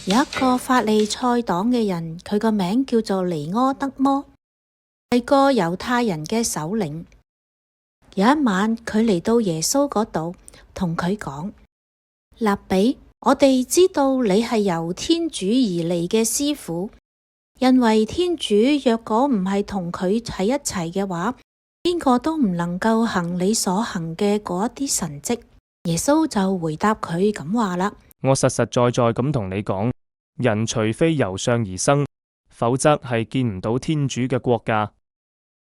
有一個法利賽黨嘅人，佢個名叫做尼苛德摩，係個猶太人嘅首領。有一晚，佢嚟到耶穌嗰度，同佢講：辣彼，我哋知道你係由天主而嚟嘅師傅，因為天主若果唔係同佢喺一齊嘅話，邊個都唔能夠行你所行嘅嗰一啲神蹟。耶穌就回答佢咁話啦：我實實在在咁同你講，人除非由上而生，否則係見唔到天主嘅國噶。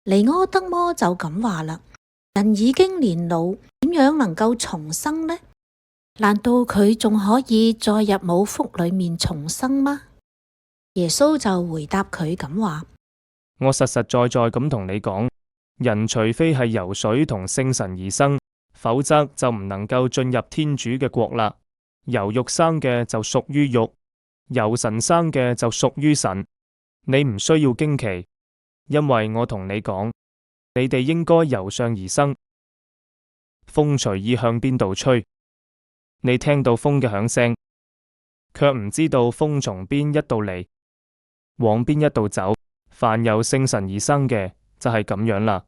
尼苛德摩就咁話啦：人已經年老，點樣能夠重生呢？難道佢仲可以再入母腹裏面重生嗎？耶穌就回答佢咁話：我實實在在咁同你講，人除非係由水同聖神而生，否則就唔能夠進入天主嘅國啦。由肉生嘅就屬於肉，由神生嘅就屬於神。你唔需要驚奇，因為我同你講，你哋應該由上而生。風隨意向邊度吹，你聽到風嘅響聲，卻唔知道風從邊一度嚟，往邊一度走。凡由聖神而生嘅，就係咁樣啦。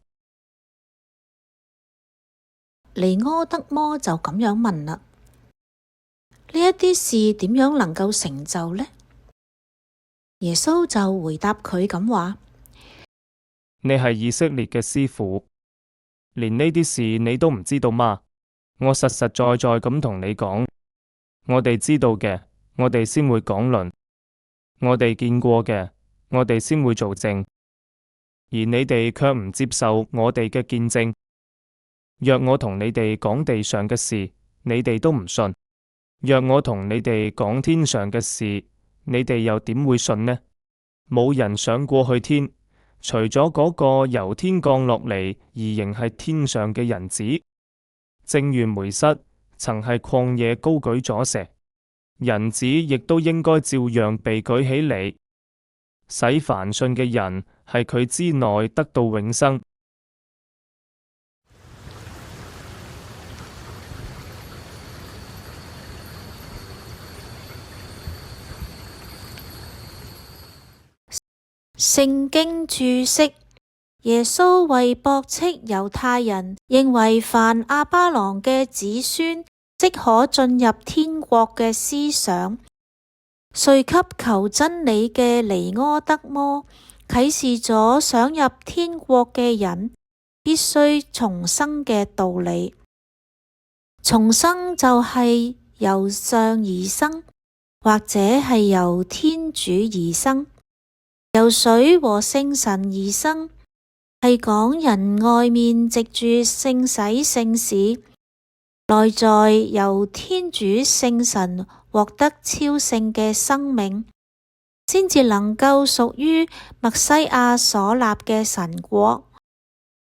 尼苛德摩就咁樣問啦：呢一啲事點樣能夠成就呢？耶穌就回答佢咁話：你係以色列嘅師傅，連呢啲事你都唔知道嗎？我實實在在咁同你講，我哋知道嘅，我哋先會講論；我哋見過嘅，我哋先會做證。而你哋卻唔接受我哋嘅見證。若我同你哋講地上嘅事，你哋都唔信；若我同你哋講天上嘅事，你哋又點會信呢？冇人上過去天，除咗嗰個由天降落嚟而仍係天上嘅人子。正如梅瑟曾係曠野高舉咗蛇，人子亦都應該照樣被舉起嚟，使凡信嘅人係佢之內得到永生。聖經注釋：耶穌為駁斥猶太人認為凡亞巴郎嘅子孫即可進入天國嘅思想，遂給求真理嘅尼苛德摩啟示咗想入天國嘅人必須重生嘅道理。重生就係由上而生，或者係由天主而生。由水和聖神而生，係講人外面藉住聖洗聖事，內在由天主聖神獲得超性嘅生命，先至能夠屬於默西亞所立嘅神國。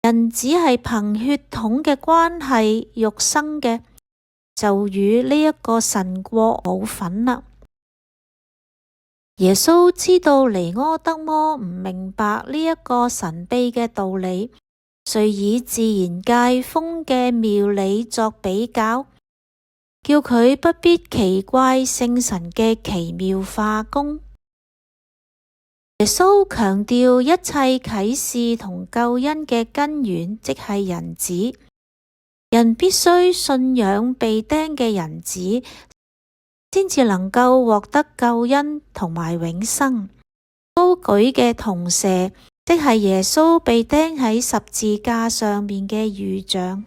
人只係憑血統嘅關係肉生嘅，就與呢一個神國冇份啦。耶穌知道尼苛德摩唔明白呢一個神秘嘅道理，遂以自然界風嘅妙理作比較，叫佢不必奇怪聖神嘅奇妙化工。耶穌強調一切啟示同救恩嘅根源，即係人子。人必須信仰被釘嘅人子，先至能夠獲得救恩同埋永生。高舉嘅銅蛇，即係耶穌被釘喺十字架上面嘅預像。